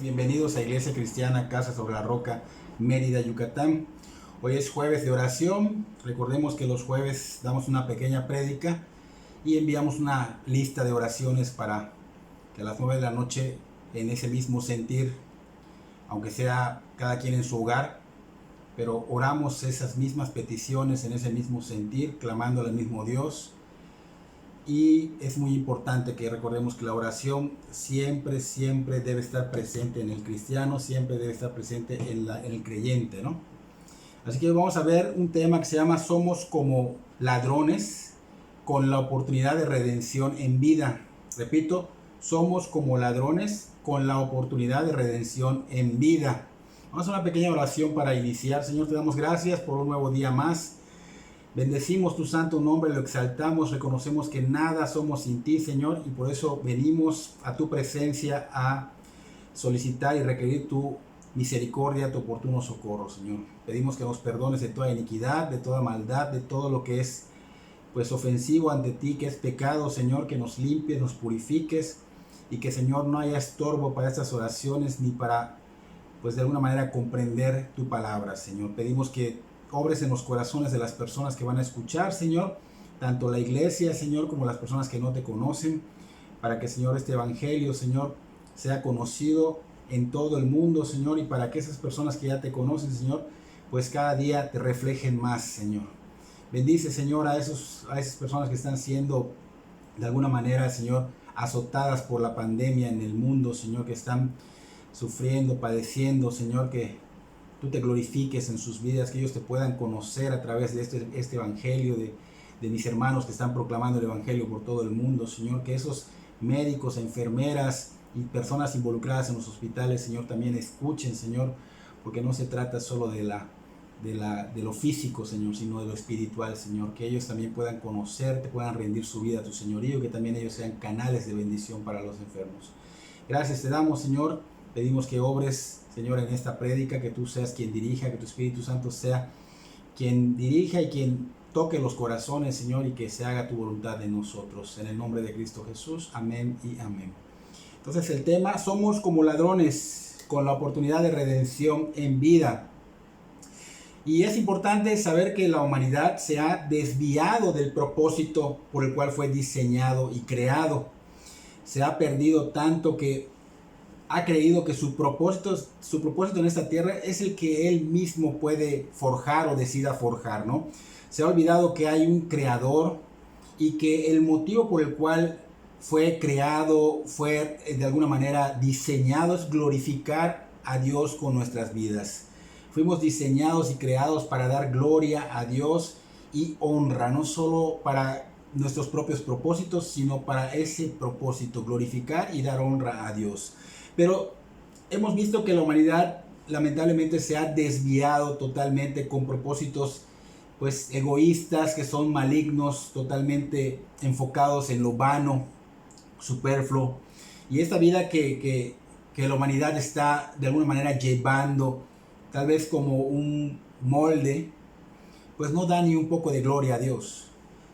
Bienvenidos a Iglesia Cristiana Casa sobre la Roca, Mérida, Yucatán. Hoy es jueves de oración. Recordemos que los jueves damos una pequeña prédica y enviamos una lista de oraciones para que a las 9 de la noche, en ese mismo sentir, aunque sea cada quien en su hogar, pero oramos esas mismas peticiones en ese mismo sentir, clamando al mismo Dios. Y es muy importante que recordemos que la oración siempre debe estar presente en el cristiano, siempre debe estar presente en el creyente, ¿no? Así que vamos a ver un tema que se llama Somos como ladrones con la oportunidad de redención en vida. Repito, somos como ladrones con la oportunidad de redención en vida. Vamos a hacer una pequeña oración para iniciar. Señor, te damos gracias por un nuevo día más. Bendecimos tu santo nombre, lo exaltamos, reconocemos que nada somos sin ti, Señor, y por eso venimos a tu presencia a solicitar y requerir tu misericordia, tu oportuno socorro, Señor. Pedimos que nos perdones de toda iniquidad, de toda maldad, de todo lo que es ofensivo ante ti, que es pecado, Señor, que nos limpies, nos purifiques y que, Señor, no haya estorbo para estas oraciones ni para, de alguna manera comprender tu palabra, Señor. Pedimos que obres en los corazones de las personas que van a escuchar, Señor, tanto la iglesia, Señor, como las personas que no te conocen, para que, Señor, este evangelio, Señor, sea conocido en todo el mundo, Señor, y para que esas personas que ya te conocen, Señor, pues cada día te reflejen más, Señor. Bendice, Señor, a esas personas que están siendo, de alguna manera, Señor, azotadas por la pandemia en el mundo, Señor, que están sufriendo, padeciendo, Señor, que tú te glorifiques en sus vidas, que ellos te puedan conocer a través de este evangelio, de mis hermanos que están proclamando el evangelio por todo el mundo, Señor, que esos médicos, enfermeras y personas involucradas en los hospitales, Señor, también escuchen, Señor, porque no se trata solo de lo físico, Señor, sino de lo espiritual, Señor, que ellos también puedan conocerte, puedan rendir su vida a tu señorío, que también ellos sean canales de bendición para los enfermos. Gracias te damos, Señor. Pedimos que obres, Señor, en esta prédica, que tú seas quien dirija, que tu Espíritu Santo sea quien dirija y quien toque los corazones, Señor, y que se haga tu voluntad en nosotros. En el nombre de Cristo Jesús, amén y amén. Entonces el tema, somos como ladrones con la oportunidad de redención en vida. Y es importante saber que la humanidad se ha desviado del propósito por el cual fue diseñado y creado. Se ha perdido tanto que ha creído que su propósito en esta tierra es el que él mismo puede forjar o decida forjar, ¿no? Se ha olvidado que hay un creador y que el motivo por el cual fue creado, fue de alguna manera diseñado, es glorificar a Dios con nuestras vidas. Fuimos diseñados y creados para dar gloria a Dios y honra, no solo para nuestros propios propósitos, sino para ese propósito, glorificar y dar honra a Dios. Pero hemos visto que la humanidad lamentablemente se ha desviado totalmente con propósitos egoístas, que son malignos, totalmente enfocados en lo vano, superfluo. Y esta vida que la humanidad está de alguna manera llevando, tal vez como un molde, pues no da ni un poco de gloria a Dios.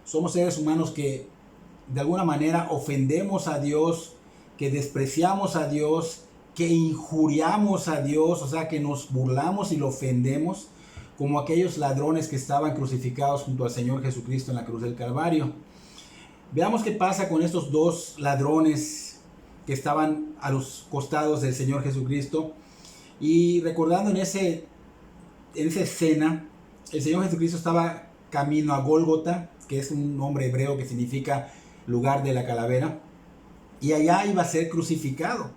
Somos seres humanos que de alguna manera ofendemos a Dios, que despreciamos a Dios, que injuriamos a Dios, o sea, que nos burlamos y lo ofendemos, como aquellos ladrones que estaban crucificados junto al Señor Jesucristo en la cruz del Calvario. Veamos qué pasa con estos dos ladrones que estaban a los costados del Señor Jesucristo. Y recordando en esa escena, el Señor Jesucristo estaba camino a Gólgota, que es un nombre hebreo que significa lugar de la calavera, y allá iba a ser crucificado.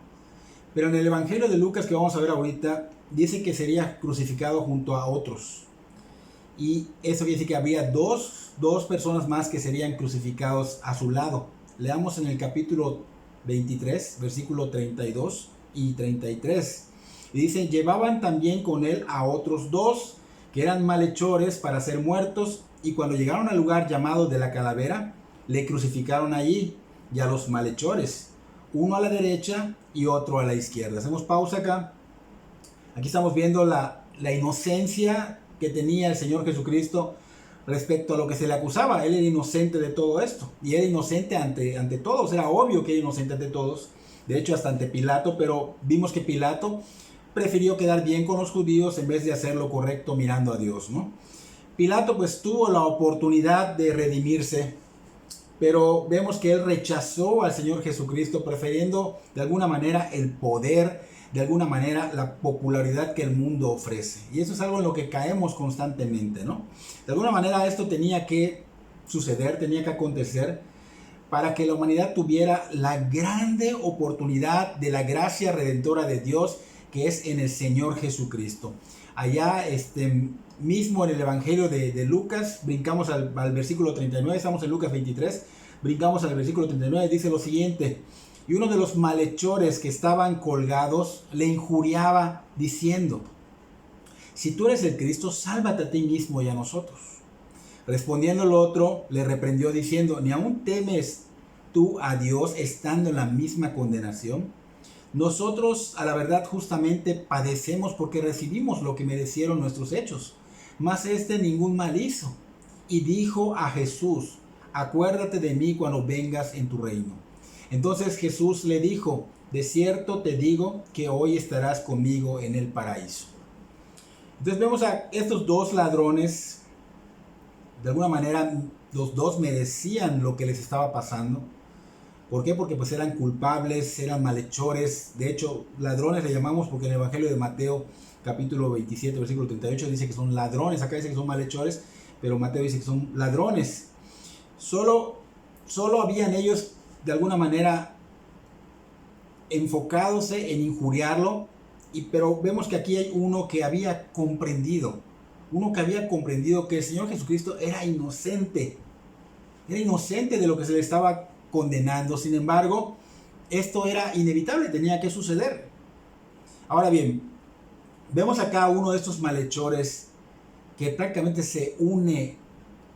Pero en el Evangelio de Lucas, que vamos a ver ahorita, dice que sería crucificado junto a otros. Y eso quiere decir que había dos personas más que serían crucificados a su lado. Leamos en el capítulo 23, versículo 32 y 33. Y dice, llevaban también con él a otros dos, que eran malhechores para ser muertos, y cuando llegaron al lugar llamado de la calavera, le crucificaron allí, y a los malhechores, uno a la derecha y otro a la izquierda. Hacemos pausa acá. Aquí estamos viendo la inocencia que tenía el Señor Jesucristo respecto a lo que se le acusaba. Él era inocente de todo esto, y era inocente ante todos, era obvio que era inocente ante todos, de hecho hasta ante Pilato, pero vimos que Pilato prefirió quedar bien con los judíos en vez de hacer lo correcto mirando a Dios, ¿no? Pilato pues tuvo la oportunidad de redimirse, pero vemos que él rechazó al Señor Jesucristo, prefiriendo de alguna manera el poder, de alguna manera la popularidad que el mundo ofrece. Y eso es algo en lo que caemos constantemente, ¿no? De alguna manera esto tenía que suceder, tenía que acontecer para que la humanidad tuviera la grande oportunidad de la gracia redentora de Dios que es en el Señor Jesucristo. Allá mismo en el Evangelio de Lucas, brincamos al versículo 39, estamos en Lucas 23, brincamos al versículo 39, dice lo siguiente: y uno de los malhechores que estaban colgados le injuriaba diciendo: si tú eres el Cristo, sálvate a ti mismo y a nosotros. Respondiendo el otro, le reprendió diciendo: ¿ni aún temes tú a Dios estando en la misma condenación? Nosotros, a la verdad, justamente padecemos porque recibimos lo que merecieron nuestros hechos, mas este ningún mal hizo. Y dijo a Jesús: acuérdate de mí cuando vengas en tu reino. Entonces Jesús le dijo: de cierto te digo que hoy estarás conmigo en el paraíso. Entonces vemos a estos dos ladrones. De alguna manera los dos merecían lo que les estaba pasando. ¿Por qué? Porque pues eran culpables, eran malhechores. De hecho, ladrones le llamamos porque en el Evangelio de Mateo, capítulo 27, versículo 38, dice que son ladrones. Acá dice que son malhechores, pero Mateo dice que son ladrones. Solo habían ellos, de alguna manera, enfocados en injuriarlo. Pero vemos que aquí hay uno que había comprendido. Uno que había comprendido que el Señor Jesucristo era inocente. Era inocente de lo que se le estaba condenando. Sin embargo, esto era inevitable, tenía que suceder. Ahora bien, vemos acá uno de estos malhechores que prácticamente se une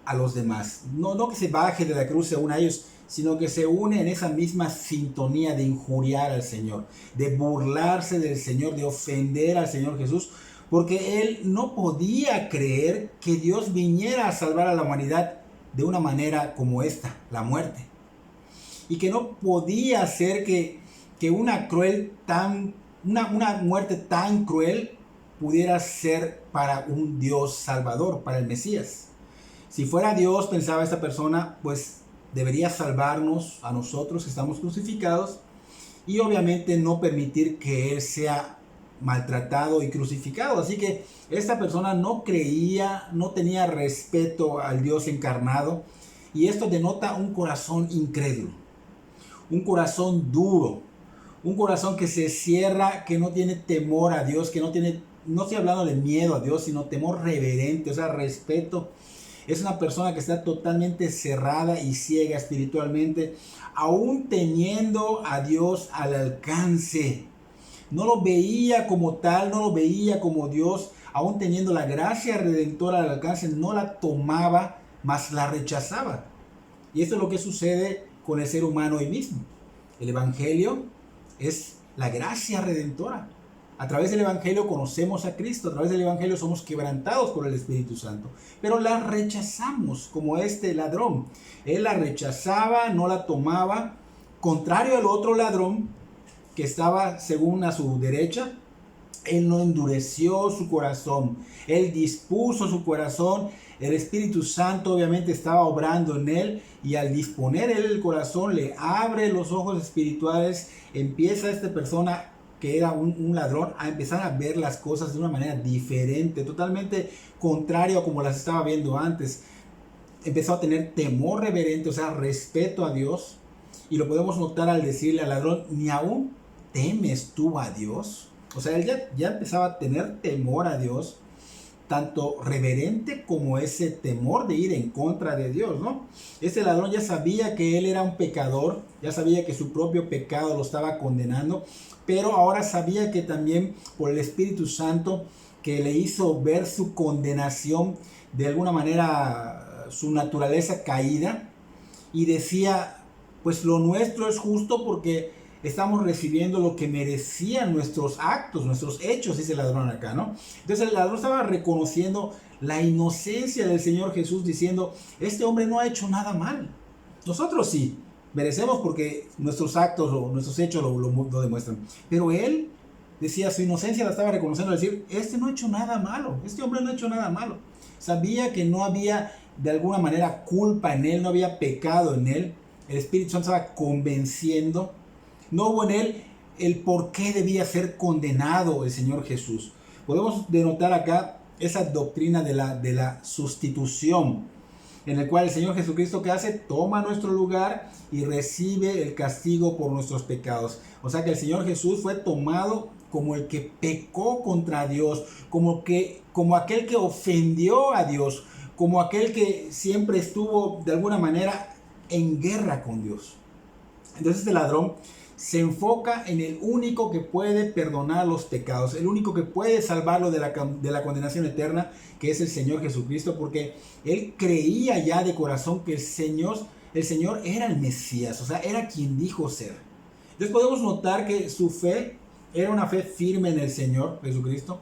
a los demás. No que se baje de la cruz, se une a ellos, sino que se une en esa misma sintonía de injuriar al Señor, de burlarse del Señor, de ofender al Señor Jesús, porque él no podía creer que Dios viniera a salvar a la humanidad de una manera como esta, la muerte. Y que no podía ser que una muerte tan cruel pudiera ser para un Dios salvador, para el Mesías. Si fuera Dios, pensaba esta persona, pues debería salvarnos a nosotros que estamos crucificados y obviamente no permitir que Él sea maltratado y crucificado. Así que esta persona no creía, no tenía respeto al Dios encarnado, y esto denota un corazón incrédulo, un corazón duro, un corazón que se cierra, que no tiene temor a Dios, que no estoy hablando de miedo a Dios, sino temor reverente, o sea, respeto. Es una persona que está totalmente cerrada y ciega espiritualmente, aún teniendo a Dios al alcance. No lo veía como tal, no lo veía como Dios, aún teniendo la gracia redentora al alcance, no la tomaba, mas la rechazaba. Y esto es lo que sucede con el ser humano hoy mismo. El Evangelio es la gracia redentora. A través del Evangelio conocemos a Cristo, a través del Evangelio somos quebrantados por el Espíritu Santo, pero la rechazamos como este ladrón. Él la rechazaba, no la tomaba, contrario al otro ladrón que estaba según a su derecha. Él no endureció su corazón, él dispuso su corazón. El Espíritu Santo obviamente estaba obrando en él, y al disponer él el corazón le abre los ojos espirituales. Empieza esta persona que era un ladrón a empezar a ver las cosas de una manera diferente, totalmente contrario a como las estaba viendo antes. Empezó a tener temor reverente, o sea, respeto a Dios, y lo podemos notar al decirle al ladrón: ¿ni aún temes tú a Dios? O sea, él ya empezaba a tener temor a Dios, tanto reverente como ese temor de ir en contra de Dios, ¿no? Ese ladrón ya sabía que él era un pecador, ya sabía que su propio pecado lo estaba condenando, pero ahora sabía que también por el Espíritu Santo, que le hizo ver su condenación, de alguna manera su naturaleza caída, y decía: pues lo nuestro es justo porque estamos recibiendo lo que merecían nuestros actos, nuestros hechos, dice el ladrón acá, ¿no? Entonces el ladrón estaba reconociendo la inocencia del Señor Jesús, diciendo: este hombre no ha hecho nada mal. Nosotros sí, merecemos porque nuestros actos o nuestros hechos lo demuestran. Pero él decía, su inocencia la estaba reconociendo, decir, este no ha hecho nada malo, este hombre no ha hecho nada malo. Sabía que no había de alguna manera culpa en él, no había pecado en él. El Espíritu Santo estaba convenciendo. No hubo en él el por qué debía ser condenado el Señor Jesús. Podemos denotar acá esa doctrina de la sustitución, en el cual el Señor Jesucristo, ¿qué hace? Toma nuestro lugar y recibe el castigo por nuestros pecados. O sea que el Señor Jesús fue tomado como el que pecó contra Dios, como aquel que ofendió a Dios, como aquel que siempre estuvo de alguna manera en guerra con Dios. Entonces el ladrón se enfoca en el único que puede perdonar los pecados, el único que puede salvarlo de la condenación eterna, que es el Señor Jesucristo, porque él creía ya de corazón que el Señor era el Mesías, o sea, era quien dijo ser. Entonces podemos notar que su fe era una fe firme en el Señor Jesucristo,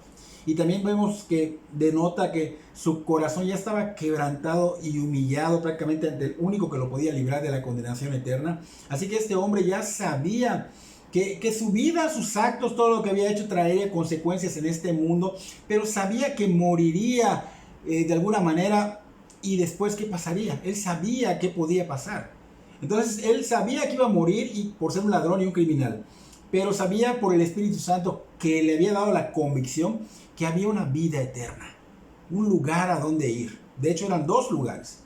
y también vemos que denota que su corazón ya estaba quebrantado y humillado prácticamente ante el único que lo podía librar de la condenación eterna. Así que este hombre ya sabía que su vida, sus actos, todo lo que había hecho traería consecuencias en este mundo, pero sabía que moriría de alguna manera, y después ¿qué pasaría? Él sabía qué podía pasar. Entonces él sabía que iba a morir y por ser un ladrón y un criminal, pero sabía por el Espíritu Santo que le había dado la convicción que había una vida eterna, un lugar a donde ir. De hecho eran dos lugares,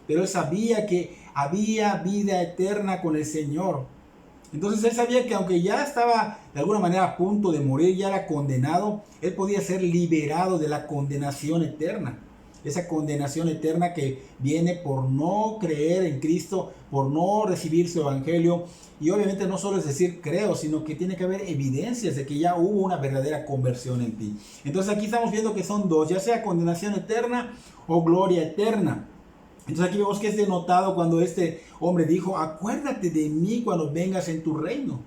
pero él sabía que había vida eterna con el Señor. Entonces él sabía que aunque ya estaba de alguna manera a punto de morir, ya era condenado, él podía ser liberado de la condenación eterna. Esa condenación eterna que viene por no creer en Cristo, por no recibir su evangelio. Y obviamente no solo es decir creo, sino que tiene que haber evidencias de que ya hubo una verdadera conversión en ti. Entonces aquí estamos viendo que son dos, ya sea condenación eterna o gloria eterna. Entonces aquí vemos que es denotado cuando este hombre dijo, acuérdate de mí cuando vengas en tu reino.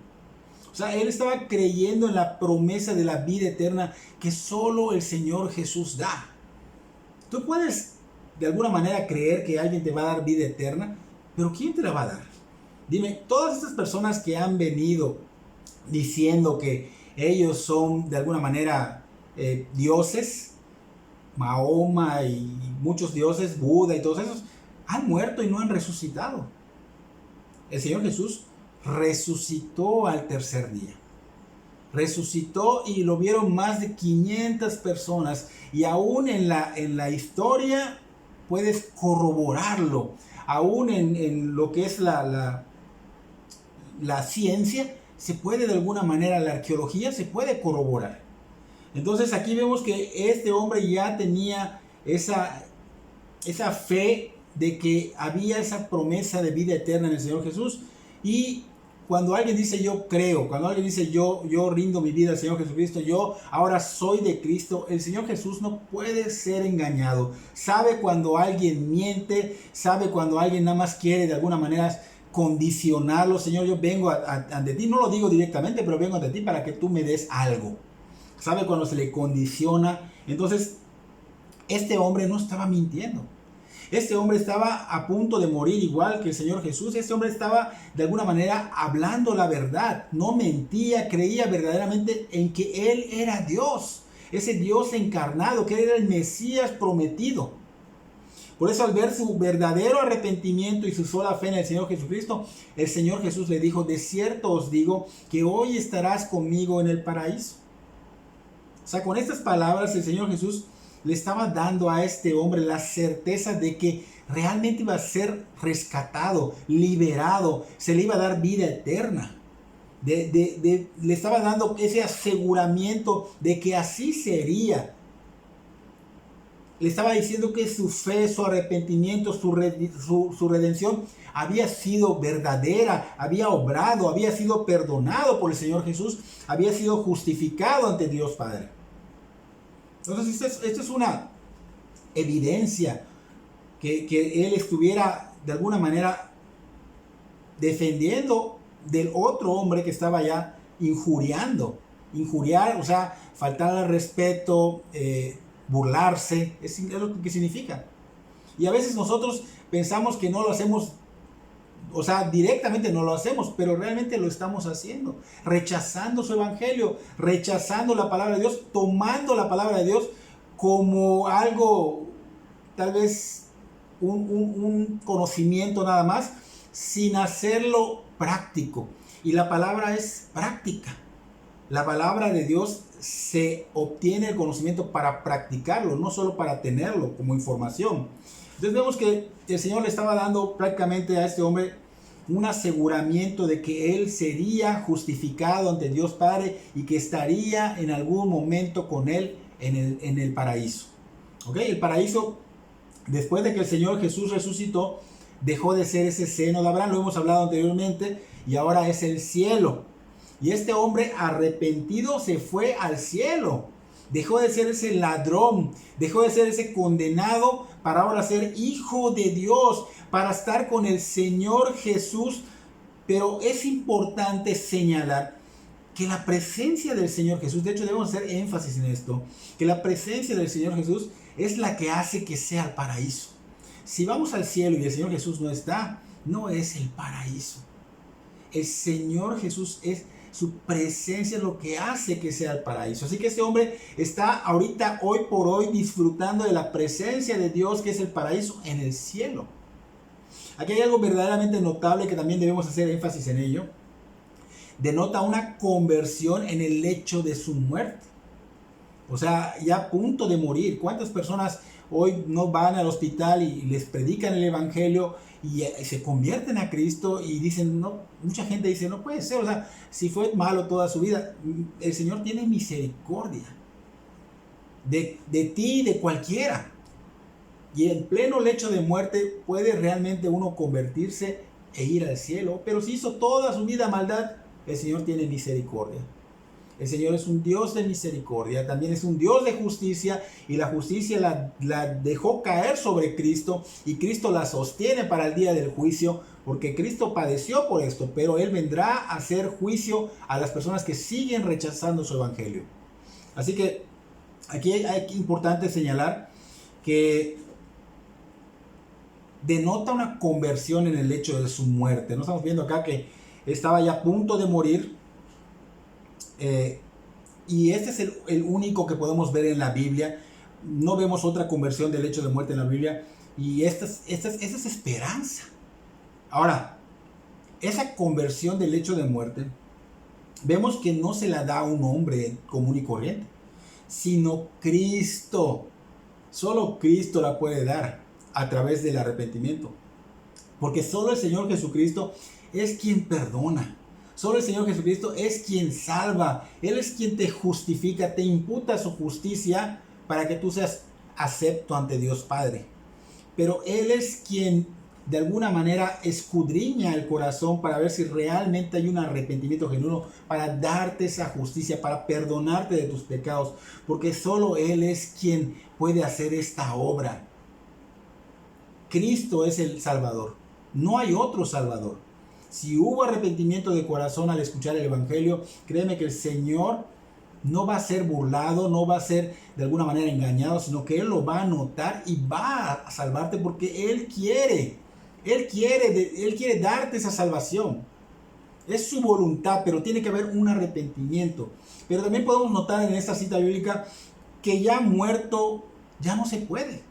O sea, él estaba creyendo en la promesa de la vida eterna que solo el Señor Jesús da. Tú puedes de alguna manera creer que alguien te va a dar vida eterna, pero ¿quién te la va a dar? Dime, todas estas personas que han venido diciendo que ellos son de alguna manera dioses, Mahoma y muchos dioses, Buda y todos esos, han muerto y no han resucitado. El Señor Jesús resucitó al tercer día. Resucitó y lo vieron más de 500 personas, y aún en la historia puedes corroborarlo, aún en lo que es la ciencia, se puede de alguna manera, la arqueología se puede corroborar. Entonces aquí vemos que este hombre ya tenía esa fe de que había esa promesa de vida eterna en el Señor Jesús. Y cuando alguien dice yo creo, cuando alguien dice yo rindo mi vida al Señor Jesucristo, yo ahora soy de Cristo, el Señor Jesús no puede ser engañado. Sabe cuando alguien miente, sabe cuando alguien nada más quiere de alguna manera condicionarlo. Señor, yo vengo ante ti, no lo digo directamente, pero vengo ante ti para que tú me des algo. Sabe cuando se le condiciona. Entonces este hombre no estaba mintiendo. Este hombre estaba a punto de morir igual que el Señor Jesús. Este hombre estaba de alguna manera hablando la verdad. No mentía, creía verdaderamente en que Él era Dios. Ese Dios encarnado, que Él era el Mesías prometido. Por eso al ver su verdadero arrepentimiento y su sola fe en el Señor Jesucristo, el Señor Jesús le dijo, de cierto os digo que hoy estarás conmigo en el paraíso. O sea, con estas palabras el Señor Jesús le estaba dando a este hombre la certeza de que realmente iba a ser rescatado, liberado, se le iba a dar vida eterna. Le estaba dando ese aseguramiento de que así sería. Le estaba diciendo que su fe, su arrepentimiento, su redención había sido verdadera, había obrado, había sido perdonado por el Señor Jesús, había sido justificado ante Dios Padre. Entonces, esto es una evidencia que él estuviera de alguna manera defendiendo del otro hombre que estaba ya injuriar, o sea, faltar al respeto, burlarse, es lo que significa. Y a veces nosotros pensamos que no lo hacemos O sea, directamente no lo hacemos, pero realmente lo estamos haciendo. Rechazando su evangelio, rechazando la palabra de Dios, tomando la palabra de Dios como algo, tal vez un conocimiento nada más, sin hacerlo práctico. Y la palabra es práctica. La palabra de Dios se obtiene el conocimiento para practicarlo, no solo para tenerlo como información. Entonces vemos que el Señor le estaba dando prácticamente a este hombre un aseguramiento de que él sería justificado ante Dios Padre y que estaría en algún momento con él en el paraíso. ¿Ok? El paraíso, después de que el Señor Jesús resucitó, dejó de ser ese seno de Abraham, lo hemos hablado anteriormente, y ahora es el cielo. Y este hombre arrepentido se fue al cielo. Dejó de ser ese ladrón, dejó de ser ese condenado para ahora ser hijo de Dios, para estar con el Señor Jesús. Pero es importante señalar que la presencia del Señor Jesús, de hecho debemos hacer énfasis en esto, que la presencia del Señor Jesús es la que hace que sea el paraíso. Si vamos al cielo y el Señor Jesús no está, no es el paraíso. El Señor Jesús es su presencia, lo que hace que sea el paraíso. Así que este hombre está ahorita, hoy por hoy, disfrutando de la presencia de Dios, que es el paraíso en el cielo. Aquí hay algo verdaderamente notable que también debemos hacer énfasis en ello. Denota una conversión en el lecho de su muerte. O sea, ya a punto de morir. ¿Cuántas personas hoy no van al hospital y les predican el evangelio y se convierten a Cristo y dicen, no, mucha gente dice, no puede ser, o sea, si fue malo toda su vida, el Señor tiene misericordia de ti y de cualquiera. Y en pleno lecho de muerte puede realmente uno convertirse e ir al cielo, pero si hizo toda su vida maldad, el Señor tiene misericordia. El Señor es un Dios de misericordia, también es un Dios de justicia, y la justicia la dejó caer sobre Cristo, y Cristo la sostiene para el día del juicio, porque Cristo padeció por esto, pero Él vendrá a hacer juicio a las personas que siguen rechazando su evangelio. Así que aquí hay importante señalar que denota una conversión en el hecho de su muerte. No estamos viendo acá que estaba ya a punto de morir. Y este es el único que podemos ver en la Biblia. No vemos otra conversión del hecho de muerte en la Biblia. Y esta es esperanza. Ahora, esa conversión del hecho de muerte, vemos que no se la da a un hombre común y corriente, sino Cristo. Solo Cristo la puede dar a través del arrepentimiento. Porque solo el Señor Jesucristo es quien perdona. Solo el Señor Jesucristo es quien salva. Él es quien te justifica, te imputa su justicia para que tú seas acepto ante Dios Padre. Pero Él es quien de alguna manera escudriña el corazón para ver si realmente hay un arrepentimiento genuino, para darte esa justicia, para perdonarte de tus pecados. Porque solo Él es quien puede hacer esta obra. Cristo es el Salvador. No hay otro Salvador. Si hubo arrepentimiento de corazón al escuchar el evangelio, créeme que el Señor no va a ser burlado, no va a ser de alguna manera engañado, sino que Él lo va a notar y va a salvarte porque Él quiere darte esa salvación. Es su voluntad, pero tiene que haber un arrepentimiento. Pero también podemos notar en esta cita bíblica que ya muerto ya no se puede.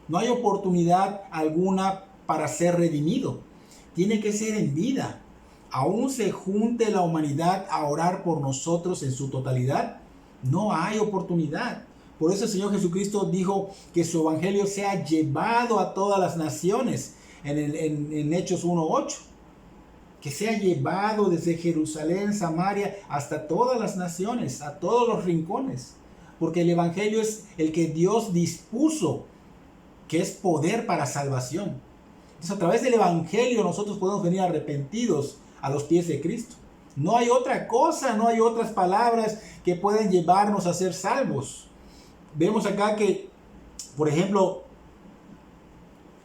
No hay oportunidad alguna para ser redimido. Tiene que ser en vida. Aún se junte la humanidad a orar por nosotros en su totalidad, no hay oportunidad. Por eso el Señor Jesucristo dijo que su evangelio sea llevado a todas las naciones en Hechos 1:8. Que sea llevado desde Jerusalén, Samaria, hasta todas las naciones, a todos los rincones. Porque el evangelio es el que Dios dispuso, que es poder para salvación. Entonces, a través del evangelio nosotros podemos venir arrepentidos a los pies de Cristo. No hay otra cosa, no hay otras palabras que puedan llevarnos a ser salvos. Vemos acá que, por ejemplo,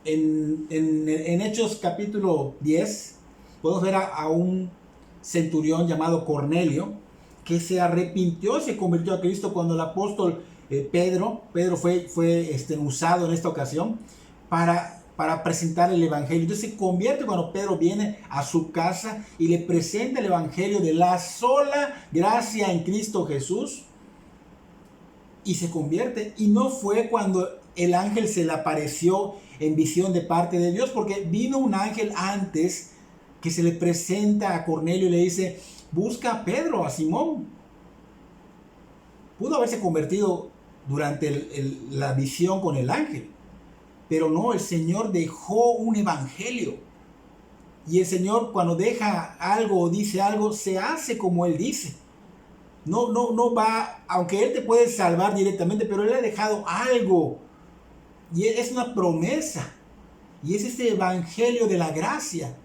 en Hechos capítulo 10, podemos ver a un centurión llamado Cornelio, que se arrepintió y se convirtió a Cristo cuando el apóstol Pedro fue usado en esta ocasión para para presentar el evangelio. Entonces se convierte cuando Pedro viene a su casa y le presenta el evangelio de la sola gracia en Cristo Jesús, y se convierte. Y no fue cuando el ángel se le apareció en visión de parte de Dios, porque vino un ángel antes que se le presenta a Cornelio y le dice: busca a Pedro, a Simón. Pudo haberse convertido durante la visión con el ángel, pero no, el Señor dejó un evangelio. Y el Señor, cuando deja algo o dice algo, se hace como Él dice. No va, aunque Él te puede salvar directamente, pero Él ha dejado algo. Y es una promesa. Y es este evangelio de la gracia.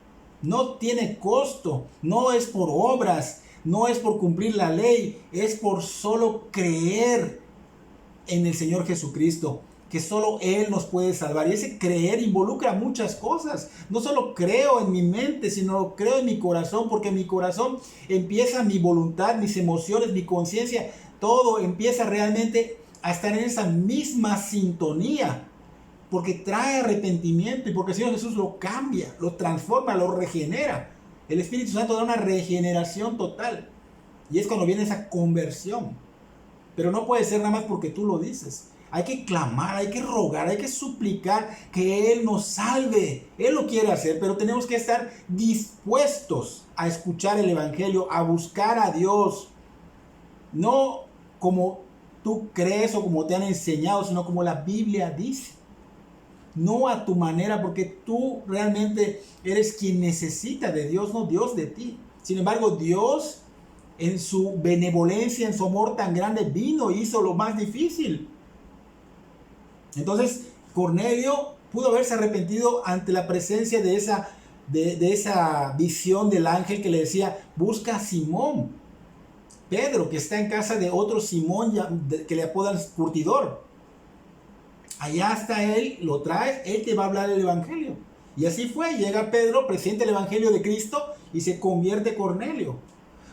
No tiene costo, no es por obras, no es por cumplir la ley, es por solo creer en el Señor Jesucristo, que solo Él nos puede salvar. Y ese creer involucra muchas cosas. No solo creo en mi mente, sino creo en mi corazón, porque en mi corazón empieza mi voluntad, mis emociones, mi conciencia, todo empieza realmente a estar en esa misma sintonía, porque trae arrepentimiento y porque el Señor Jesús lo cambia, lo transforma, lo regenera. El Espíritu Santo da una regeneración total, y es cuando viene esa conversión. Pero no puede ser nada más porque tú lo dices. Hay que clamar, hay que rogar, hay que suplicar que Él nos salve. Él lo quiere hacer, pero tenemos que estar dispuestos a escuchar el evangelio, a buscar a Dios. No como tú crees o como te han enseñado, sino como la Biblia dice. No a tu manera, porque tú realmente eres quien necesita de Dios, no Dios de ti. Sin embargo, Dios, en su benevolencia, en su amor tan grande, vino y hizo lo más difícil. Entonces, Cornelio pudo haberse arrepentido ante la presencia de esa visión del ángel que le decía: busca a Simón, Pedro, que está en casa de otro Simón que le apodan curtidor. Allá está él, lo traes, él te va a hablar el evangelio. Y así fue, llega Pedro, presenta el evangelio de Cristo y se convierte Cornelio.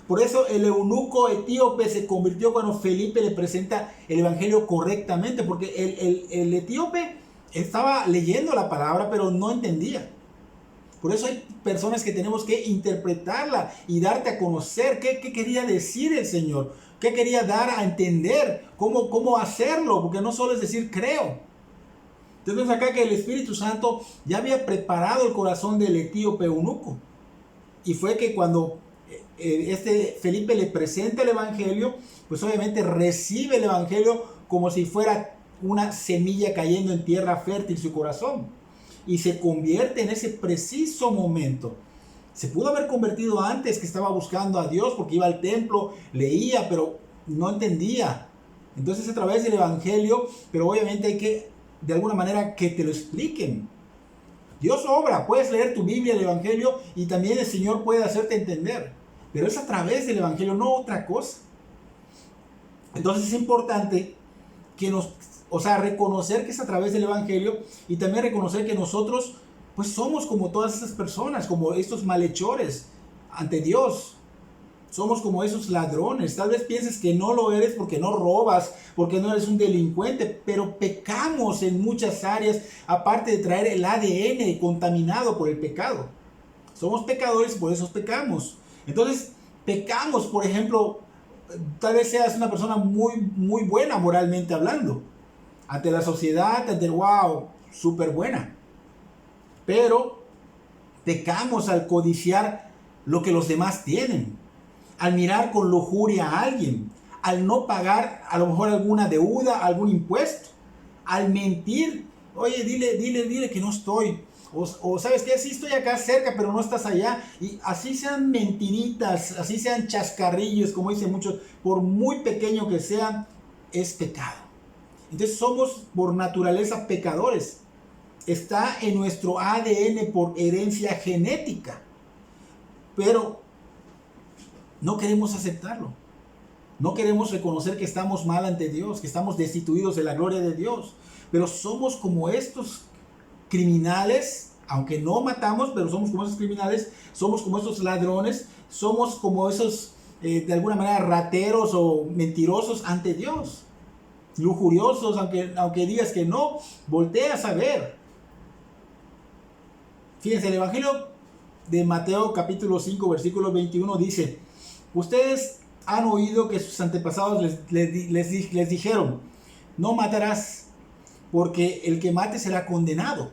Por eso el eunuco etíope se convirtió cuando Felipe le presenta el evangelio correctamente, porque el etíope estaba leyendo la palabra pero no entendía. Por eso hay personas que tenemos que interpretarla y darte a conocer qué quería decir el Señor, qué quería dar a entender, cómo hacerlo, porque no solo es decir creo. Entonces acá que el Espíritu Santo ya había preparado el corazón del etíope eunuco. Y fue que cuando Felipe le presenta el evangelio, pues obviamente recibe el evangelio como si fuera una semilla cayendo en tierra fértil su corazón. Y se convierte en ese preciso momento. Se pudo haber convertido antes, que estaba buscando a Dios porque iba al templo, leía, pero no entendía. Entonces a través del evangelio, pero obviamente hay que, de alguna manera, que te lo expliquen. Dios obra, puedes leer tu Biblia, el evangelio, y también el Señor puede hacerte entender. Pero es a través del evangelio, no otra cosa. Entonces es importante que reconocer que es a través del evangelio, y también reconocer que nosotros pues somos como todas esas personas, como estos malhechores ante Dios. Somos como esos ladrones. Tal vez pienses que no lo eres porque no robas, porque no eres un delincuente, pero pecamos en muchas áreas, aparte de traer el ADN contaminado por el pecado. Somos pecadores y por eso pecamos. Entonces, pecamos, por ejemplo, tal vez seas una persona muy, muy buena moralmente hablando. Ante la sociedad, ante el wow, súper buena. Pero pecamos al codiciar lo que los demás tienen, al mirar con lujuria a alguien, al no pagar a lo mejor alguna deuda, algún impuesto, al mentir. Oye, dile que no estoy. O sabes que sí estoy acá cerca, pero no estás allá. Y así sean mentiritas, así sean chascarrillos, como dicen muchos, por muy pequeño que sean, es pecado. Entonces somos por naturaleza pecadores. Está en nuestro ADN por herencia genética. Pero no queremos aceptarlo. No queremos reconocer que estamos mal ante Dios, que estamos destituidos de la gloria de Dios. Pero somos como estos criminales, aunque no matamos, pero somos como esos criminales, somos como esos ladrones, somos como esos, de alguna manera, rateros o mentirosos ante Dios. Lujuriosos, aunque digas que no, volteas a ver. Fíjense, el Evangelio de Mateo capítulo 5 versículo 21 dice: ustedes han oído que sus antepasados les dijeron, no matarás, porque el que mate será condenado.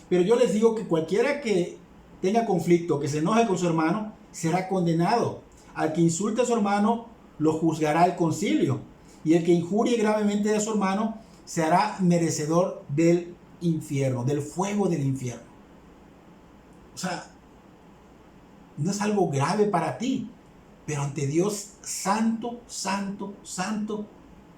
Pero yo les digo que cualquiera que tenga conflicto, que se enoje con su hermano, será condenado. Al que insulte a su hermano, lo juzgará el concilio. Y el que injurie gravemente a su hermano, se hará merecedor del infierno, del fuego del infierno. O sea, no es algo grave para ti, pero ante Dios santo, santo, santo,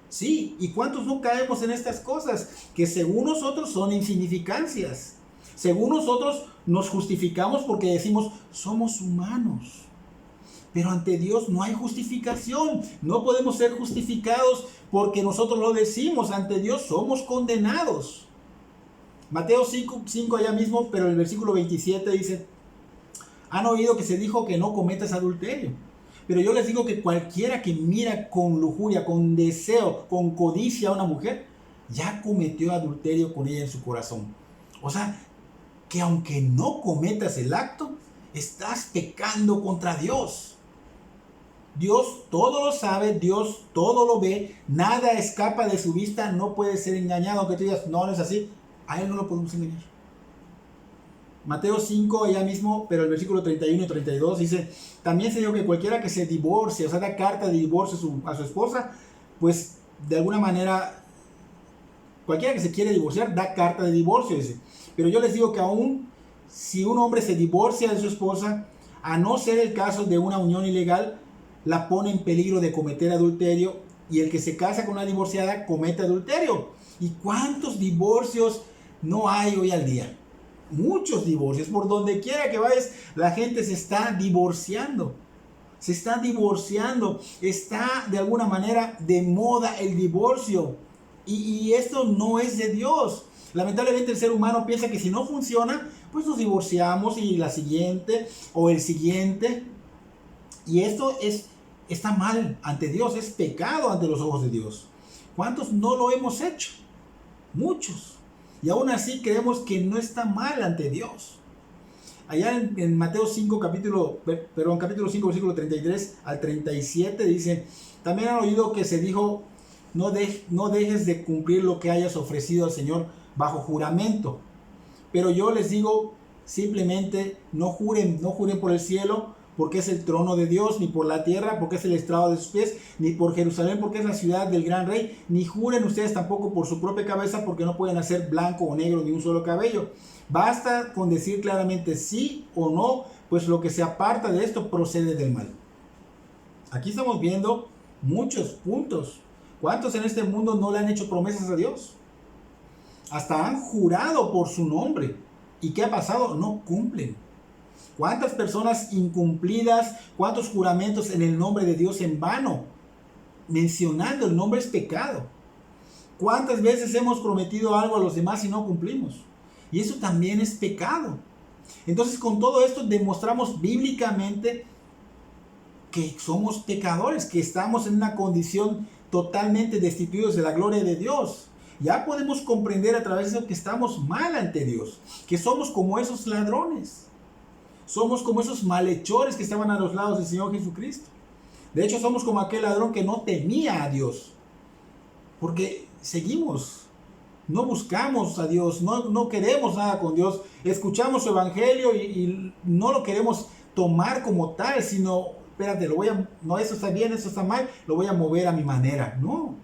sí. ¿Y cuántos no caemos en estas cosas que según nosotros son insignificancias? Según nosotros nos justificamos porque decimos, somos humanos. Pero ante Dios no hay justificación. No podemos ser justificados porque nosotros lo decimos. Ante Dios somos condenados. Mateo 5 allá mismo, pero el versículo 27 dice: han oído que se dijo que no cometas adulterio. Pero yo les digo que cualquiera que mira con lujuria, con deseo, con codicia a una mujer, ya cometió adulterio con ella en su corazón. O sea, que aunque no cometas el acto, estás pecando contra Dios. Dios todo lo sabe, Dios todo lo ve, nada escapa de su vista, no puede ser engañado. Aunque tú digas, no, no es así, a Él no lo podemos engañar. Mateo 5, allá mismo, pero el versículo 31 y 32 dice: también se dijo que cualquiera que se divorcie, o sea, da carta de divorcio a su esposa, pues de alguna manera, cualquiera que se quiere divorciar, da carta de divorcio, dice. Pero yo les digo que aún si un hombre se divorcia de su esposa, a no ser el caso de una unión ilegal, la pone en peligro de cometer adulterio, y el que se casa con una divorciada comete adulterio. ¿Y cuántos divorcios no hay hoy al día? Muchos divorcios, por donde quiera que vayas, la gente se está divorciando. Se está divorciando. Está de alguna manera de moda el divorcio. Y esto no es de Dios. Lamentablemente el ser humano piensa que si no funciona, pues nos divorciamos y la siguiente o el siguiente. Y esto está mal ante Dios, es pecado ante los ojos de Dios. ¿Cuántos no lo hemos hecho? Muchos. Y aún así creemos que no está mal ante Dios. Allá en Mateo 5, capítulo 5, versículo 33 al 37 dice: también han oído que se dijo, no dejes de cumplir lo que hayas ofrecido al Señor bajo juramento. Pero yo les digo, simplemente no juren por el cielo, porque es el trono de Dios, ni por la tierra, porque es el estrado de sus pies, ni por Jerusalén, porque es la ciudad del gran rey, ni juren ustedes tampoco por su propia cabeza, porque no pueden hacer blanco o negro ni un solo cabello. Basta con decir claramente sí o no, pues lo que se aparta de esto procede del mal. Aquí estamos viendo muchos puntos. ¿Cuántos en este mundo no le han hecho promesas a Dios? Hasta han jurado por su nombre. ¿Y qué ha pasado? No cumplen. ¿Cuántas personas incumplidas? ¿Cuántos juramentos en el nombre de Dios en vano? Mencionando el nombre es pecado. ¿Cuántas veces hemos prometido algo a los demás y no cumplimos? Y eso también es pecado. Entonces, con todo esto demostramos bíblicamente que somos pecadores, que estamos en una condición totalmente destituidos de la gloria de Dios. Ya podemos comprender a través de eso que estamos mal ante Dios, que somos como esos ladrones. Somos como esos malhechores que estaban a los lados del Señor Jesucristo. De hecho, somos como aquel ladrón que no temía a Dios. Porque seguimos, no buscamos a Dios, no queremos nada con Dios. Escuchamos su evangelio y no lo queremos tomar como tal, sino, espérate, no, eso está bien, eso está mal, lo voy a mover a mi manera. No.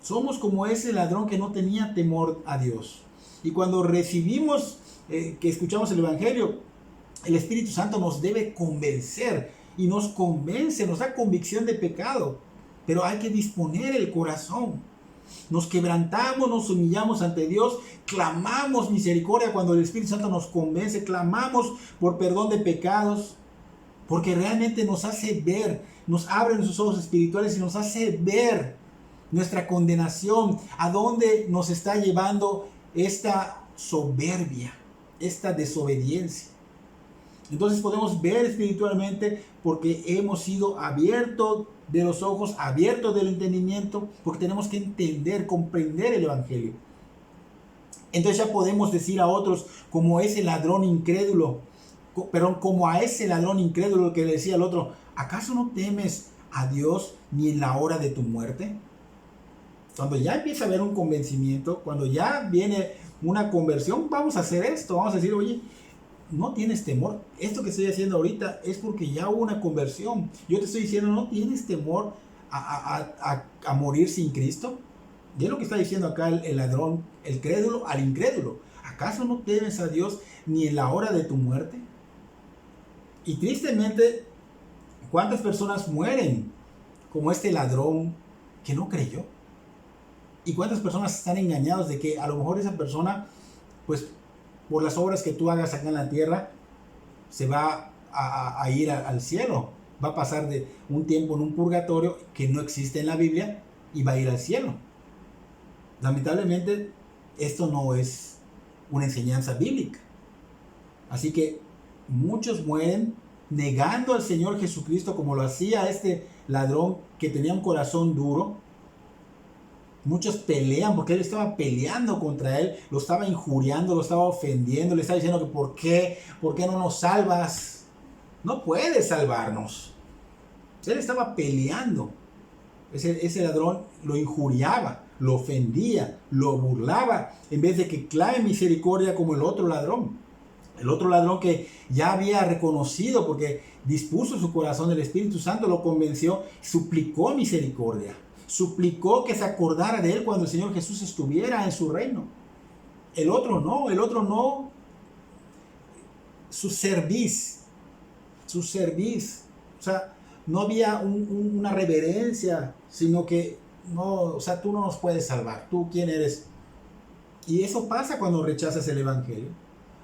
Somos como ese ladrón que no tenía temor a Dios. Y cuando recibimos, que escuchamos el evangelio, el Espíritu Santo nos debe convencer y nos convence, nos da convicción de pecado, pero hay que disponer el corazón. Nos quebrantamos, nos humillamos ante Dios, clamamos misericordia cuando el Espíritu Santo nos convence, clamamos por perdón de pecados, porque realmente nos hace ver, nos abre nuestros ojos espirituales y nos hace ver nuestra condenación, a dónde nos está llevando esta soberbia, esta desobediencia. Entonces podemos ver espiritualmente porque hemos sido abiertos de los ojos, abiertos del entendimiento, porque tenemos que entender, comprender el evangelio. Entonces ya podemos decir a otros como ese ladrón incrédulo, como a ese ladrón incrédulo que le decía al otro, ¿acaso no temes a Dios ni en la hora de tu muerte? Cuando ya empieza a haber un convencimiento, cuando ya viene una conversión, vamos a hacer esto, vamos a decir, oye, no tienes temor. Esto que estoy haciendo ahorita es porque ya hubo una conversión. Yo te estoy diciendo, no tienes temor a morir sin Cristo. Y es lo que está diciendo acá el ladrón, el crédulo al incrédulo. ¿Acaso no temes a Dios ni en la hora de tu muerte? Y tristemente, ¿cuántas personas mueren como este ladrón que no creyó? ¿Y cuántas personas están engañados de que a lo mejor esa persona, pues por las obras que tú hagas acá en la tierra, se va a ir al cielo? Va a pasar de un tiempo en un purgatorio que no existe en la Biblia y va a ir al cielo. Lamentablemente, esto no es una enseñanza bíblica. Así que muchos mueren negando al Señor Jesucristo como lo hacía este ladrón que tenía un corazón duro. Muchos pelean porque él estaba peleando contra él, lo estaba injuriando, lo estaba ofendiendo, le estaba diciendo que ¿por qué no nos salvas? No puedes salvarnos. Él estaba peleando. Ese ladrón lo injuriaba, lo ofendía, lo burlaba, en vez de que clame misericordia como el otro ladrón. El otro ladrón que ya había reconocido porque dispuso su corazón, el Espíritu Santo lo convenció, suplicó misericordia. Suplicó que se acordara de él cuando el Señor Jesús estuviera en su reino. El otro no. Su cerviz. O sea, no había una reverencia, sino que no, o sea, tú no nos puedes salvar. ¿Tú quién eres? Y eso pasa cuando rechazas el Evangelio.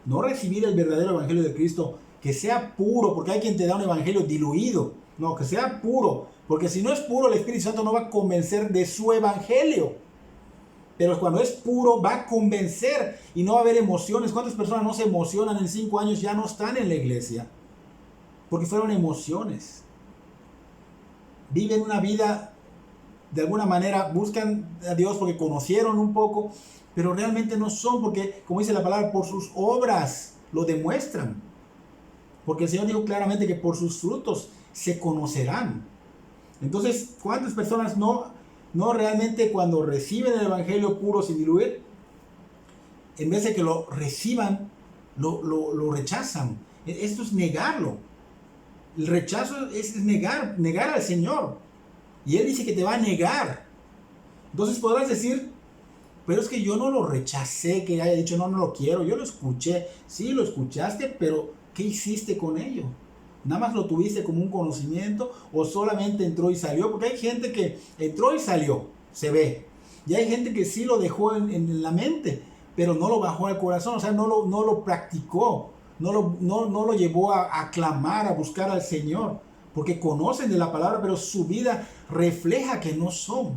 No recibir el verdadero Evangelio de Cristo, que sea puro, porque hay quien te da un Evangelio diluido. No, que sea puro, porque si no es puro, el Espíritu Santo no va a convencer de su Evangelio. Pero cuando es puro, va a convencer y no va a haber emociones. ¿Cuántas personas no se emocionan en 5 años, ya no están en la iglesia? Porque fueron emociones. Viven una vida, de alguna manera, buscan a Dios porque conocieron un poco, pero realmente no son, porque, como dice la palabra, por sus obras lo demuestran. Porque el Señor dijo claramente que por sus frutos se conocerán. Entonces, ¿cuántas personas no realmente cuando reciben el Evangelio puro sin diluir, en vez de que lo reciban, lo rechazan? Esto es negarlo. El rechazo es negar al Señor. Y Él dice que te va a negar. Entonces podrás decir, pero es que yo no lo rechacé, que haya dicho no lo quiero, yo lo escuché. Sí, lo escuchaste, pero ¿qué hiciste con ello? ¿Nada más lo tuviste como un conocimiento o solamente entró y salió? Porque hay gente que entró y salió, se ve. Y hay gente que sí lo dejó en la mente, pero no lo bajó al corazón, o sea, no lo practicó, no lo llevó a clamar, a buscar al Señor, porque conocen de la palabra, pero su vida refleja que no son.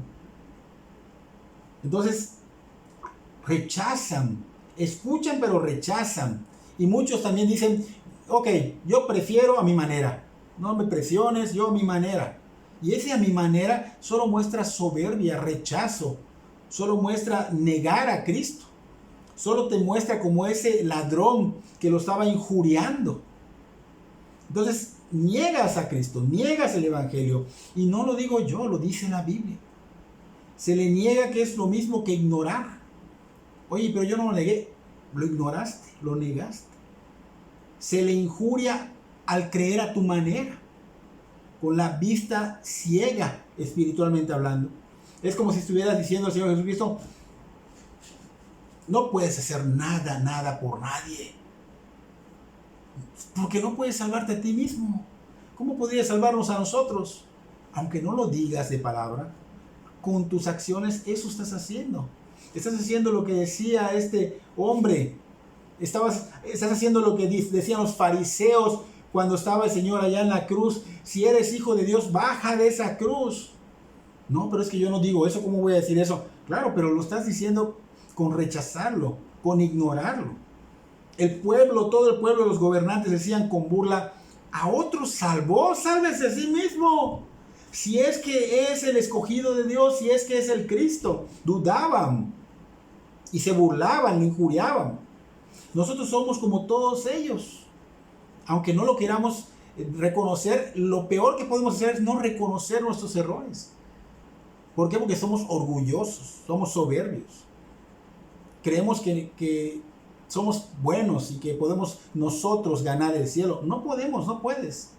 Entonces, rechazan, escuchan pero rechazan. Y muchos también dicen, ok, yo prefiero a mi manera, no me presiones, yo a mi manera. Y ese a mi manera solo muestra soberbia, rechazo, solo muestra negar a Cristo, solo te muestra como ese ladrón que lo estaba injuriando. Entonces niegas a Cristo, niegas el Evangelio, y no lo digo yo, lo dice la Biblia. Se le niega, que es lo mismo que ignorar. Oye, pero yo no lo negué, lo ignoraste, lo negaste. Se le injuria al creer a tu manera, con la vista ciega, espiritualmente hablando. Es como si estuvieras diciendo al Señor Jesucristo, no puedes hacer nada por nadie, porque no puedes salvarte a ti mismo. ¿Cómo podrías salvarnos a nosotros? Aunque no lo digas de palabra, con tus acciones eso estás haciendo. Estás haciendo lo que decía este hombre. Estás haciendo lo que decían los fariseos cuando estaba el Señor allá en la cruz. Si eres hijo de Dios, baja de esa cruz. No, pero es que yo no digo eso. ¿Cómo voy a decir eso? Claro, pero lo estás diciendo con rechazarlo, con ignorarlo. El pueblo, todo el pueblo, los gobernantes decían con burla, a otro salvó, sálvese a sí mismo. Si es que es el escogido de Dios, si es que es el Cristo. Dudaban. y se burlaban, le injuriaban. Nosotros somos como todos ellos. Aunque no lo queramos reconocer, lo peor que podemos hacer es no reconocer nuestros errores. ¿Por qué? Porque somos orgullosos, somos soberbios. Creemos que somos buenos y que podemos nosotros ganar el cielo. No podemos, no puedes.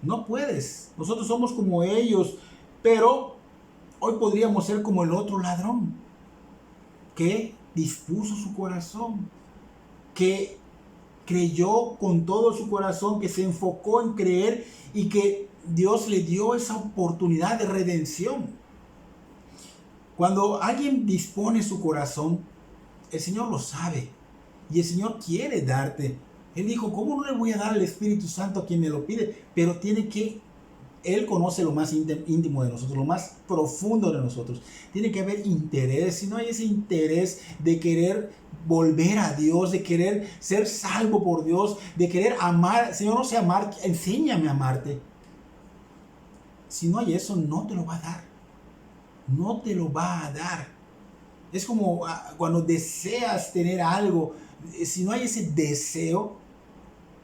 No puedes. Nosotros somos como ellos, pero hoy podríamos ser como el otro ladrón que dispuso su corazón, que creyó con todo su corazón, que se enfocó en creer y que Dios le dio esa oportunidad de redención. Cuando alguien dispone su corazón, el Señor lo sabe y el Señor quiere darte. Él dijo, ¿cómo no le voy a dar el Espíritu Santo a quien me lo pide? Pero Él conoce lo más íntimo de nosotros, lo más profundo de nosotros. Tiene que haber interés. Si no hay ese interés de querer volver a Dios, de querer ser salvo por Dios, de querer amar, Señor, no sé amar, enséñame a amarte. Si no hay eso, no te lo va a dar. No te lo va a dar. Es como cuando deseas tener algo, si no hay ese deseo,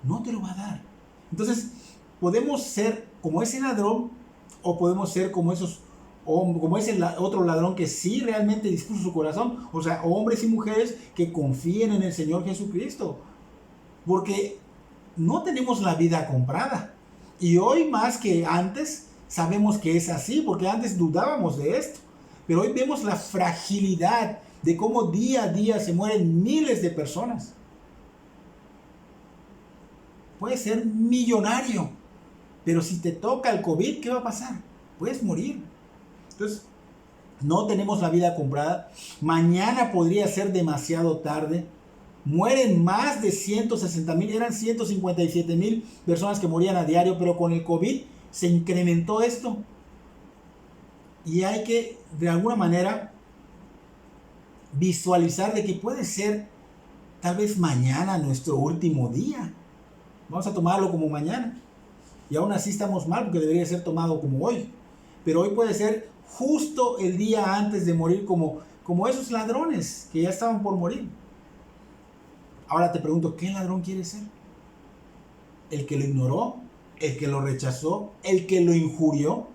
no te lo va a dar. Entonces, podemos ser como ese ladrón o podemos ser como ese otro ladrón que sí realmente dispuso su corazón, o sea, hombres y mujeres que confíen en el Señor Jesucristo, porque no tenemos la vida comprada y hoy más que antes sabemos que es así, porque antes dudábamos de esto, pero hoy vemos la fragilidad de cómo día a día se mueren miles de personas. Puedes ser millonario, pero si te toca el COVID, ¿qué va a pasar? Puedes morir. Entonces, no tenemos la vida comprada. Mañana podría ser demasiado tarde. Mueren más de 160,000, eran 157,000 personas que morían a diario, pero con el COVID se incrementó esto. Y hay que, de alguna manera, visualizar de que puede ser tal vez mañana nuestro último día. Vamos a tomarlo como mañana. Y aún así estamos mal porque debería ser tomado como hoy. Pero hoy puede ser justo el día antes de morir como esos ladrones que ya estaban por morir. Ahora te pregunto, ¿qué ladrón quieres ser? ¿El que lo ignoró? ¿El que lo rechazó? ¿El que lo injurió?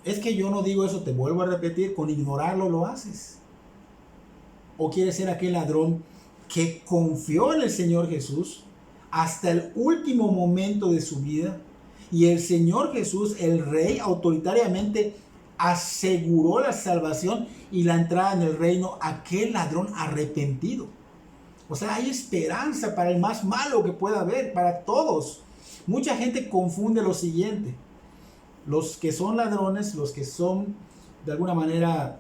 Es que yo no digo eso, te vuelvo a repetir, con ignorarlo lo haces. ¿O quieres ser aquel ladrón que confió en el Señor Jesús hasta el último momento de su vida? Y el Señor Jesús, el Rey, autoritariamente aseguró la salvación y la entrada en el reino a aquel ladrón arrepentido. O sea, hay esperanza para el más malo que pueda haber, para todos. Mucha gente confunde lo siguiente. Los que son ladrones, los que son de alguna manera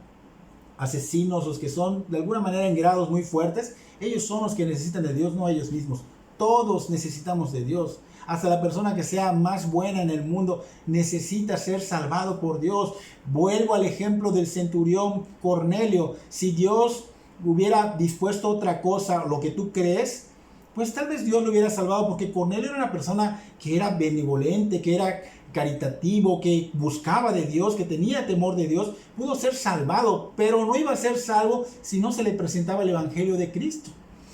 asesinos, los que son de alguna manera en grados muy fuertes, ellos son los que necesitan de Dios, no ellos mismos. Todos necesitamos de Dios. Hasta la persona que sea más buena en el mundo necesita ser salvado por Dios. Vuelvo al ejemplo del centurión Cornelio. Si Dios hubiera dispuesto otra cosa, lo que tú crees, pues tal vez Dios lo hubiera salvado, porque Cornelio era una persona que era benevolente, que era caritativo, que buscaba de Dios, que tenía temor de Dios. Pudo ser salvado, pero no iba a ser salvo si no se le presentaba el Evangelio de Cristo.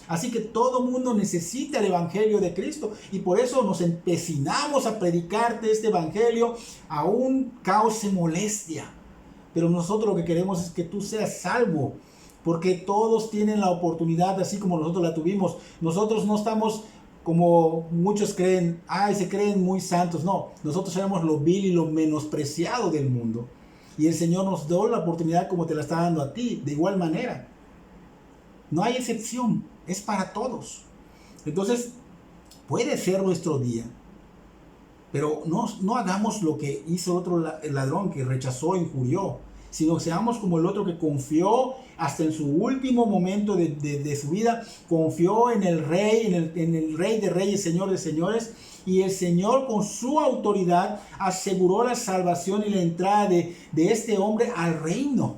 Así que todo mundo necesita el Evangelio de Cristo y por eso nos empecinamos a predicarte este Evangelio, aún cause molestia. Pero nosotros lo que queremos es que tú seas salvo, porque todos tienen la oportunidad así como nosotros la tuvimos. Nosotros no estamos como muchos creen, se creen muy santos. No, nosotros éramos lo vil y lo menospreciado del mundo. Y el Señor nos dio la oportunidad como te la está dando a ti, de igual manera. No hay excepción, es para todos. Entonces, puede ser nuestro día, pero no hagamos lo que hizo el otro ladrón que rechazó e injurió, sino seamos como el otro que confió hasta en su último momento de su vida, confió en el Rey, en el Rey de Reyes, Señor de Señores, y el Señor con su autoridad aseguró la salvación y la entrada de este hombre al reino.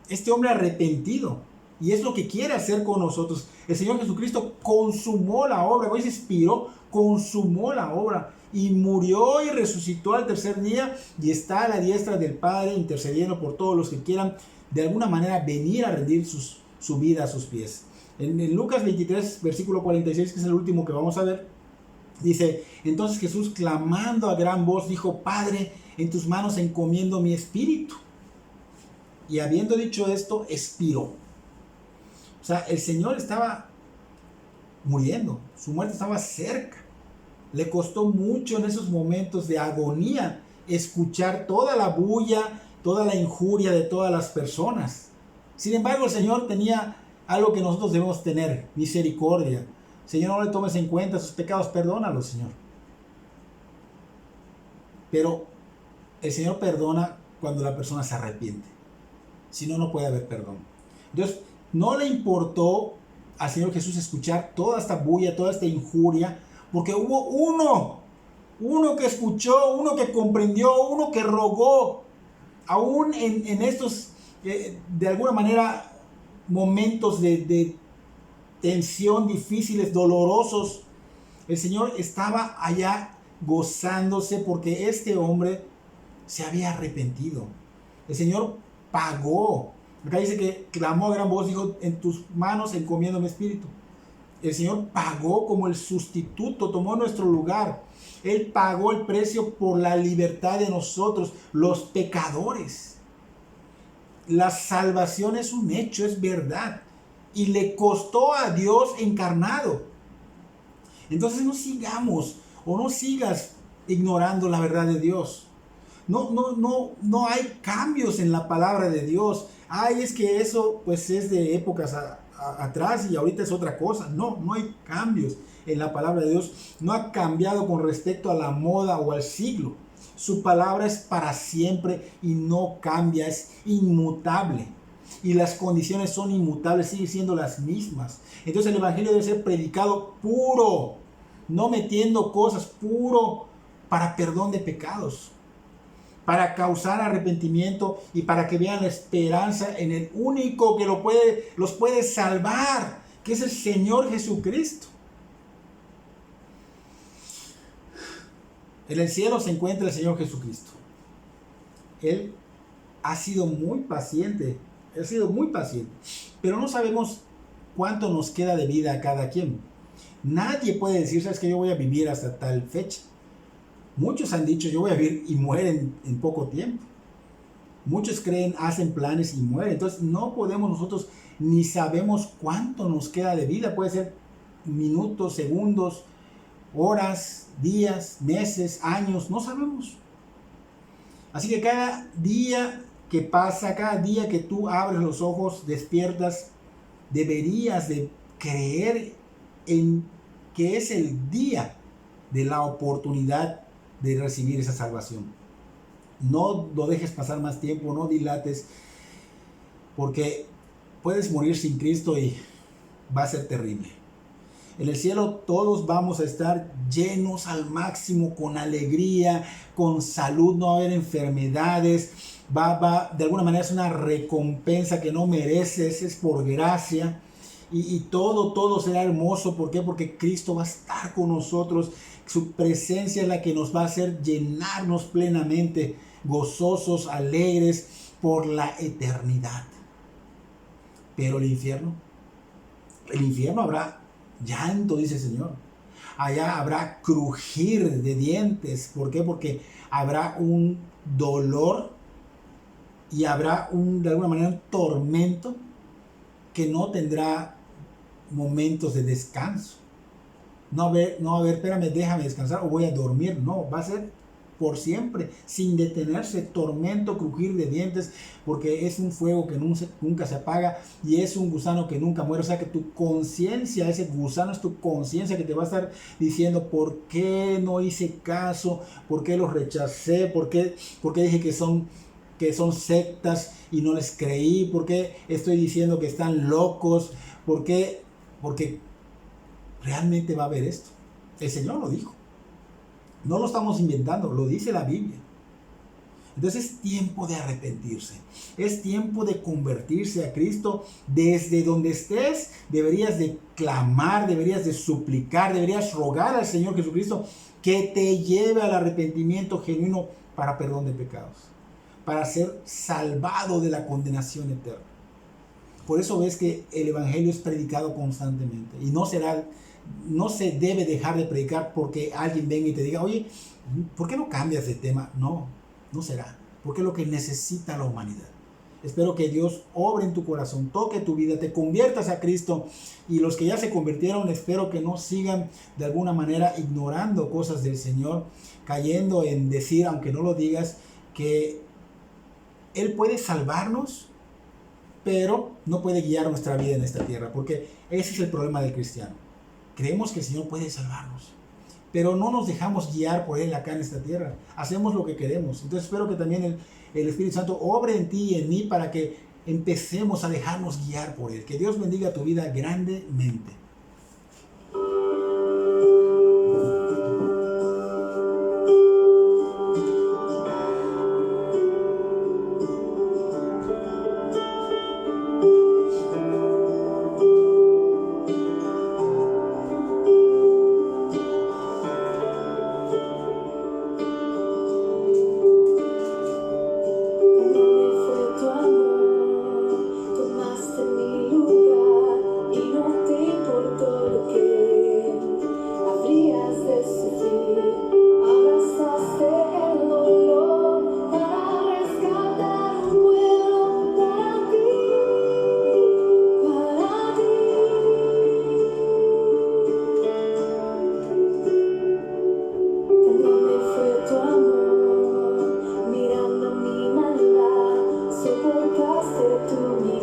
Este hombre arrepentido. Y es lo que quiere hacer con nosotros. El Señor Jesucristo consumó la obra. Hoy se expiró, consumó la obra. Y murió y resucitó al tercer día. Y está a la diestra del Padre intercediendo por todos los que quieran de alguna manera venir a rendir sus su vida a sus pies. En Lucas 23, versículo 46, que es el último que vamos a ver, dice: entonces Jesús, clamando a gran voz, dijo: Padre, en tus manos encomiendo mi espíritu. Y habiendo dicho esto, expiró. O sea, el Señor estaba muriendo, su muerte estaba cerca. Le costó mucho en esos momentos de agonía escuchar toda la bulla, toda la injuria de todas las personas. Sin embargo, el Señor tenía algo que nosotros debemos tener: misericordia. Señor, no le tomes en cuenta sus pecados, perdónalos, Señor. Pero el Señor perdona cuando la persona se arrepiente. Si no, no puede haber perdón. Entonces, no le importó al Señor Jesús escuchar toda esta bulla, toda esta injuria, porque hubo uno que escuchó, uno que comprendió, uno que rogó. Aún en estos, de alguna manera, momentos de tensión, difíciles, dolorosos, el Señor estaba allá gozándose porque este hombre se había arrepentido. El Señor pagó. Acá dice que clamó a gran voz, dijo: en tus manos encomiendo mi espíritu. El Señor pagó como el sustituto, tomó nuestro lugar. Él pagó el precio por la libertad de nosotros, los pecadores. La salvación es un hecho, es verdad. Y le costó a Dios encarnado. Entonces no sigamos o no sigas ignorando la verdad de Dios. No hay cambios en la palabra de Dios. Ay, es que eso pues es de épocas atrás y ahorita es otra cosa. No hay cambios en la palabra de Dios. No ha cambiado con respecto a la moda o al siglo. Su palabra es para siempre y no cambia, es inmutable. Y las condiciones son inmutables, siguen siendo las mismas. Entonces el evangelio debe ser predicado puro, no metiendo cosas, puro para perdón de pecados, para causar arrepentimiento y para que vean la esperanza en el único que los puede salvar, que es el Señor Jesucristo. En el cielo se encuentra el Señor Jesucristo. Él ha sido muy paciente, pero no sabemos cuánto nos queda de vida a cada quien. Nadie puede decir: sabes que yo voy a vivir hasta tal fecha. Muchos han dicho: yo voy a vivir, y mueren en poco tiempo. Muchos creen, hacen planes y mueren. Entonces no podemos nosotros, ni sabemos cuánto nos queda de vida. Puede ser minutos, segundos, horas, días, meses, años, no sabemos. Así que cada día que pasa, cada día que tú abres los ojos, despiertas, deberías de creer en que es el día de la oportunidad de recibir esa salvación. No lo dejes pasar más tiempo, no dilates, porque puedes morir sin Cristo y va a ser terrible. En el cielo todos vamos a estar llenos al máximo, con alegría, con salud, no va a haber enfermedades. De alguna manera es una recompensa que no mereces, es por gracia. Y todo será hermoso. ¿Por qué? Porque Cristo va a estar con nosotros. Su presencia es la que nos va a hacer llenarnos plenamente, gozosos, alegres por la eternidad. Pero el infierno habrá llanto, dice el Señor. Allá habrá crujir de dientes. ¿Por qué? Porque habrá un dolor y habrá de alguna manera un tormento que no tendrá momentos de descanso. No a ver, espérame, déjame descansar o voy a dormir. No, va a ser por siempre, sin detenerse, tormento, crujir de dientes, porque es un fuego que nunca se apaga y es un gusano que nunca muere. O sea que tu conciencia, ese gusano es tu conciencia que te va a estar diciendo: ¿por qué no hice caso? ¿Por qué los rechacé? ¿Por qué dije que son sectas y no les creí? ¿Por qué estoy diciendo que están locos? ¿Por qué? Porque realmente va a haber esto. El Señor lo dijo. No lo estamos inventando, lo dice la Biblia. Entonces es tiempo de arrepentirse. Es tiempo de convertirse a Cristo. Desde donde estés, deberías de clamar, deberías de suplicar, deberías rogar al Señor Jesucristo que te lleve al arrepentimiento genuino para perdón de pecados, para ser salvado de la condenación eterna. Por eso ves que el evangelio es predicado constantemente y no se debe dejar de predicar porque alguien venga y te diga, oye, ¿por qué no cambias de tema? No, no será, porque es lo que necesita la humanidad. Espero que Dios obre en tu corazón, toque tu vida, te conviertas a Cristo, y los que ya se convirtieron, espero que no sigan de alguna manera ignorando cosas del Señor, cayendo en decir, aunque no lo digas, que Él puede salvarnos, pero no puede guiar nuestra vida en esta tierra, porque ese es el problema del cristiano. Creemos que el Señor puede salvarnos, pero no nos dejamos guiar por Él acá en esta tierra. Hacemos lo que queremos. Entonces espero que también el Espíritu Santo obre en ti y en mí para que empecemos a dejarnos guiar por Él. Que Dios bendiga tu vida grandemente. Soportaste tú mi